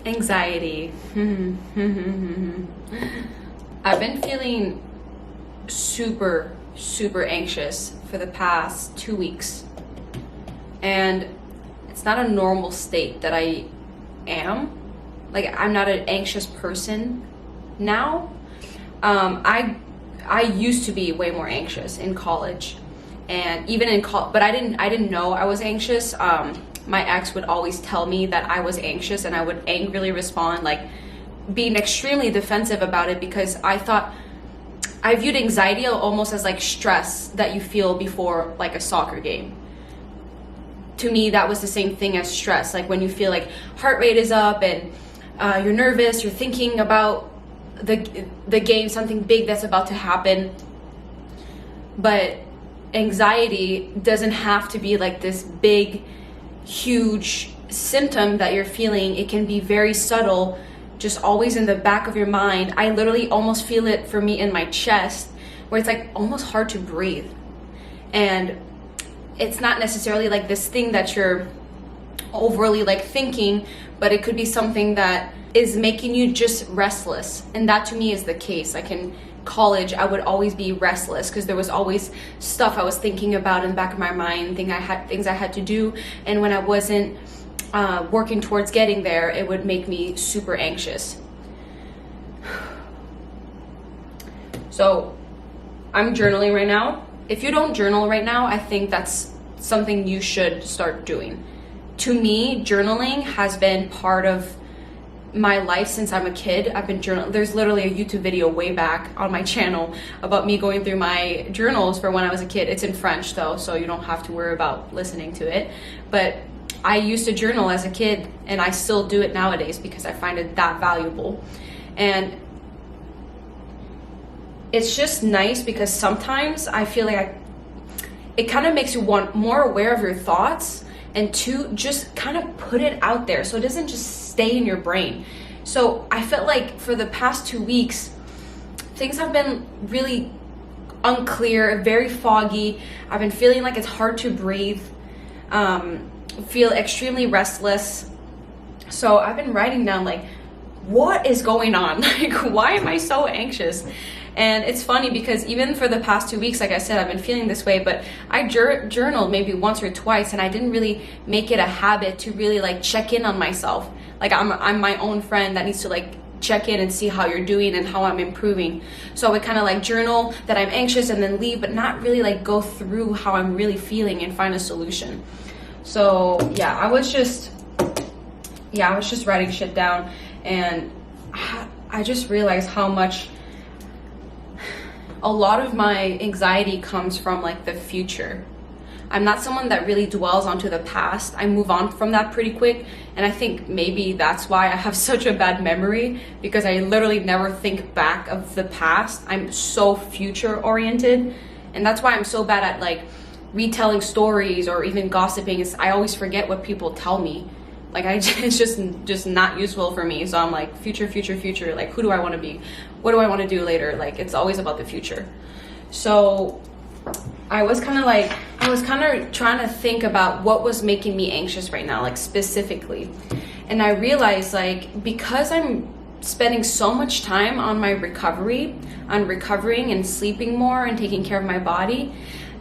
Anxiety. I've been feeling super anxious for the past 2 weeks. And it's not a normal state that I am. Like, I'm not an anxious person now. I used to be way more anxious in college, and even in college, but I didn't know I was anxious. My ex would always tell me that I was anxious, and I would angrily respond, like being extremely defensive about it, because I viewed anxiety almost as like stress that you feel before like a soccer game. To me, that was the same thing as stress. Like when you feel like heart rate is up and you're nervous, you're thinking about the game, something big that's about to happen. But anxiety doesn't have to be like this big, huge symptom that you're feeling. It can be very subtle, just always in the back of your mind. I literally almost feel it for me in my chest, where it's like almost hard to breathe. And it's not necessarily like this thing that you're overly like thinking, but it could be something that is making you just restless. And that to me is the case. Like in college, I would always be restless because there was always stuff I was thinking about in the back of my mind, things I had to do. And when I wasn't working towards getting there, it would make me super anxious. So I'm journaling right now. If you don't journal right now, I think that's something you should start doing. To me, journaling has been part of my life since I'm a kid. I've been journaling. There's literally a YouTube video way back on my channel about me going through my journals for when I was a kid. It's in French though, so you don't have to worry about listening to it. But I used to journal as a kid, and I still do it nowadays because I find it that valuable. And it's just nice because sometimes I feel like it kind of makes you more aware of your thoughts, and to just kind of put it out there so it doesn't just stay in your brain. So I felt like for the past 2 weeks, things have been really unclear, very foggy. I've been feeling like it's hard to breathe, feel extremely restless. So I've been writing down like, what is going on? Like, why am I so anxious? And it's funny because even for the past 2 weeks, like I said, I've been feeling this way, but I journaled maybe once or twice, and I didn't really make it a habit to really like check in on myself. Like I'm my own friend that needs to like check in and see how you're doing and how I'm improving. So I would kind of like journal that I'm anxious and then leave, but not really like go through how I'm really feeling and find a solution. So yeah, I was just writing shit down, and I just realized how much a lot of my anxiety comes from like the future. I'm not someone that really dwells onto the past. I move on from that pretty quick, and I think maybe that's why I have such a bad memory, because I literally never think back of the past. I'm so future oriented, and that's why I'm so bad at like retelling stories or even gossiping. I always forget what people tell me. Like it's just not useful for me. So I'm like future. Like, who do I want to be? What do I want to do later? Like, it's always about the future. So I was kind of trying to think about what was making me anxious right now, like specifically. And I realized like, because I'm spending so much time on my recovering and sleeping more and taking care of my body,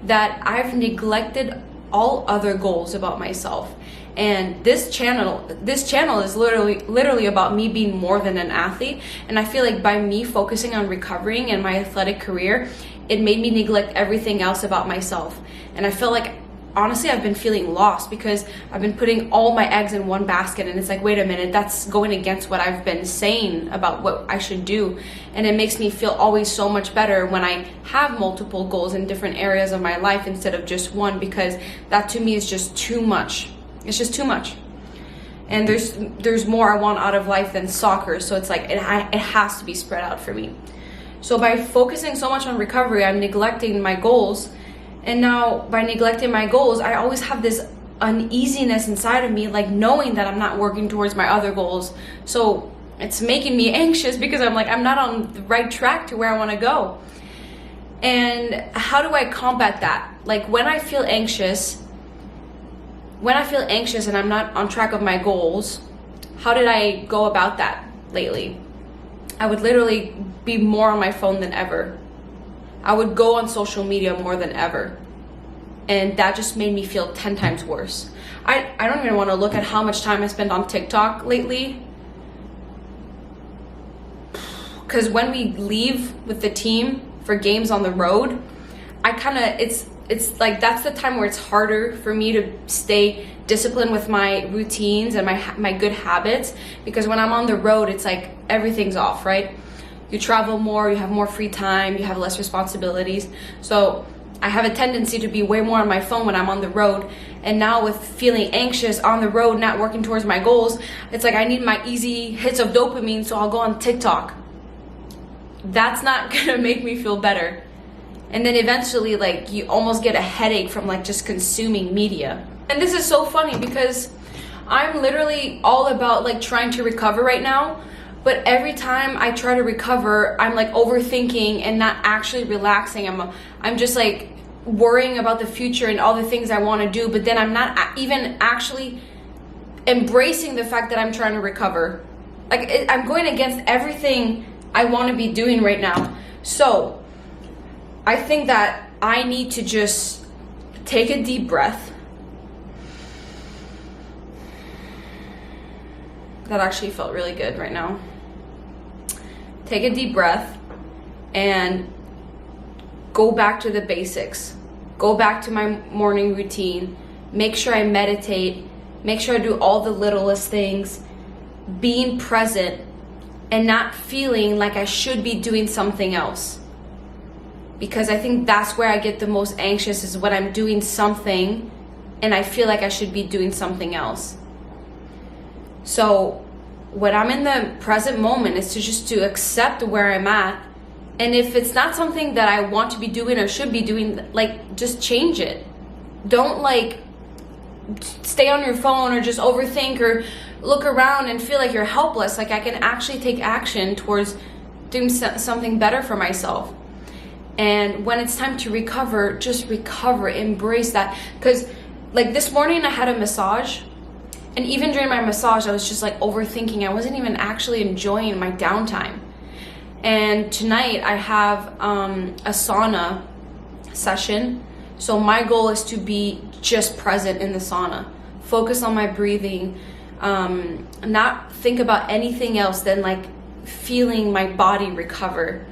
that I've neglected all other goals about myself. And this channel is literally about me being more than an athlete. And I feel like by me focusing on recovering and my athletic career, it made me neglect everything else about myself. And I feel like, honestly, I've been feeling lost because I've been putting all my eggs in one basket, and it's like, wait a minute, that's going against what I've been saying about what I should do. And it makes me feel always so much better when I have multiple goals in different areas of my life instead of just one, because that to me is just too much. It's just too much. And there's more I want out of life than soccer. So it's like, it has to be spread out for me. So by focusing so much on recovery, I'm neglecting my goals. And now by neglecting my goals, I always have this uneasiness inside of me, like knowing that I'm not working towards my other goals. So it's making me anxious because I'm like, I'm not on the right track to where I want to go. And how do I combat that? Like when I feel anxious and I'm not on track of my goals, how did I go about that lately? I would literally be more on my phone than ever. I would go on social media more than ever. And that just made me feel 10 times worse. I don't even want to look at how much time I spend on TikTok lately. Because when we leave with the team for games on the road, it's like that's the time where it's harder for me to stay disciplined with my routines and my good habits, because when I'm on the road, it's like everything's off, right? You travel more, you have more free time, you have less responsibilities. So I have a tendency to be way more on my phone when I'm on the road. And now with feeling anxious on the road, not working towards my goals, it's like I need my easy hits of dopamine, so I'll go on TikTok. That's not gonna make me feel better. And then eventually, like, you almost get a headache from like just consuming media. And this is so funny because I'm literally all about like trying to recover right now, but every time I try to recover, I'm like overthinking and not actually relaxing. I'm just like worrying about the future and all the things I want to do, but then I'm not even actually embracing the fact that I'm trying to recover. Like I'm going against everything I want to be doing right now. So I think that I need to just take a deep breath. That actually felt really good right now. Take a deep breath and go back to the basics. Go back to my morning routine. Make sure I meditate. Make sure I do all the littlest things. Being present and not feeling like I should be doing something else. Because I think that's where I get the most anxious, is when I'm doing something and I feel like I should be doing something else. So when I'm in the present moment, it's to accept where I'm at. And if it's not something that I want to be doing or should be doing, like, just change it. Don't like stay on your phone or just overthink or look around and feel like you're helpless. Like, I can actually take action towards doing something better for myself. And when it's time to recover, just recover, embrace that. Because like this morning I had a massage, and even during my massage I was just like overthinking. I wasn't even actually enjoying my downtime. And tonight I have a sauna session. So my goal is to be just present in the sauna, focus on my breathing, not think about anything else than like feeling my body recover.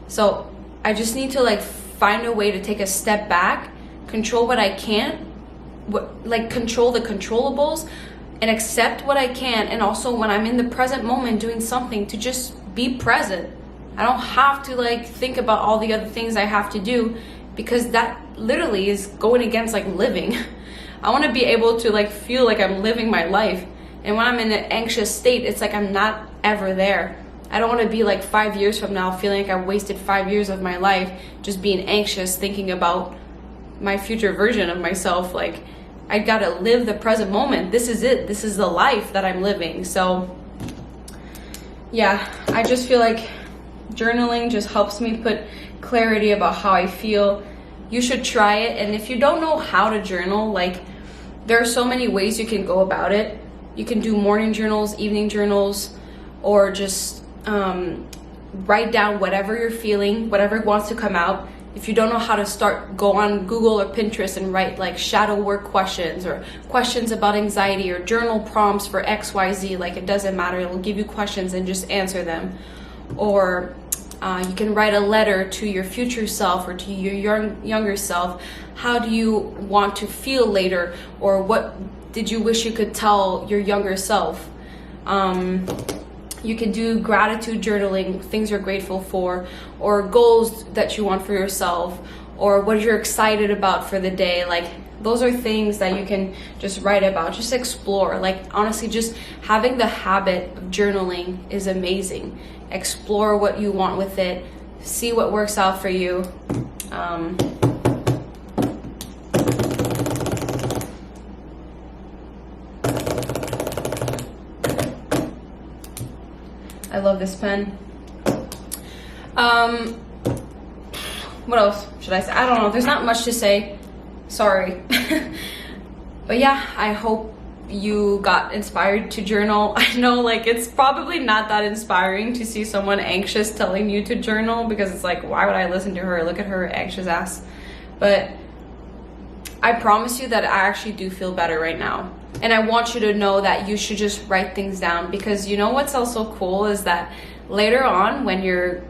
So I just need to like find a way to take a step back, control what I can't, control the controllables, and accept what I can. And also when I'm in the present moment doing something, to just be present. I don't have to like think about all the other things I have to do, because that literally is going against like living. I want to be able to like feel like I'm living my life. And when I'm in an anxious state, it's like I'm not ever there. I don't want to be like 5 years from now feeling like I wasted 5 years of my life just being anxious, thinking about my future version of myself. Like, I gotta live the present moment. This is it. This is the life that I'm living. So yeah, I just feel like journaling just helps me put clarity about how I feel. You should try it. And if you don't know how to journal, like, there are so many ways you can go about it. You can do morning journals, evening journals, or just write down whatever you're feeling, whatever wants to come out. If you don't know how to start, go on Google or Pinterest and write like shadow work questions, or questions about anxiety, or journal prompts for XYZ. Like, it doesn't matter. It will give you questions and just answer them. Or you can write a letter to your future self or to your younger self. How do you want to feel later? Or what did you wish you could tell your younger self? You can do gratitude journaling, things you're grateful for, or goals that you want for yourself, or what you're excited about for the day. Like, those are things that you can just write about, just explore. Like, honestly, just having the habit of journaling is amazing. Explore what you want with it, see what works out for you. I love this pen. What else should I say? I don't know. There's not much to say. Sorry. But yeah, I hope you got inspired to journal. I know, like, it's probably not that inspiring to see someone anxious telling you to journal, because it's like, why would I listen to her? Look at her anxious ass. But I promise you that I actually do feel better right now. And I want you to know that you should just write things down, because you know what's also cool is that later on, when you're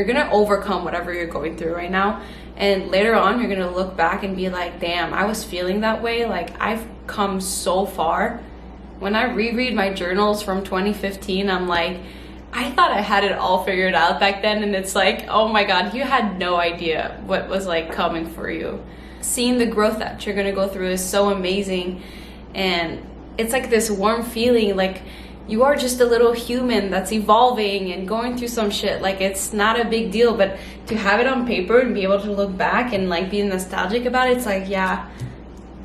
gonna overcome whatever you're going through right now, and later on you're gonna look back and be like, damn, I was feeling that way. Like, I've come so far. When I reread my journals from 2015, I'm like, I thought I had it all figured out back then, and it's like, oh my god, you had no idea what was like coming for you. Seeing the growth that you're gonna go through is so amazing, and it's like this warm feeling, like you are just a little human that's evolving and going through some shit. Like, it's not a big deal, but to have it on paper and be able to look back and like be nostalgic about it, it's like, yeah,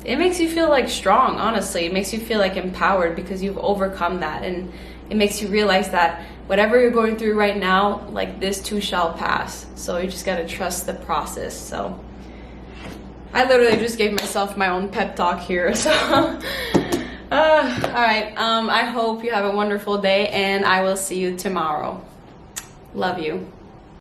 it makes you feel like strong. Honestly, it makes you feel like empowered, because you've overcome that, and it makes you realize that whatever you're going through right now, like, this too shall pass. So you just gotta trust the process. So I literally just gave myself my own pep talk here. So all right, I hope you have a wonderful day, and I will see you tomorrow. Love you.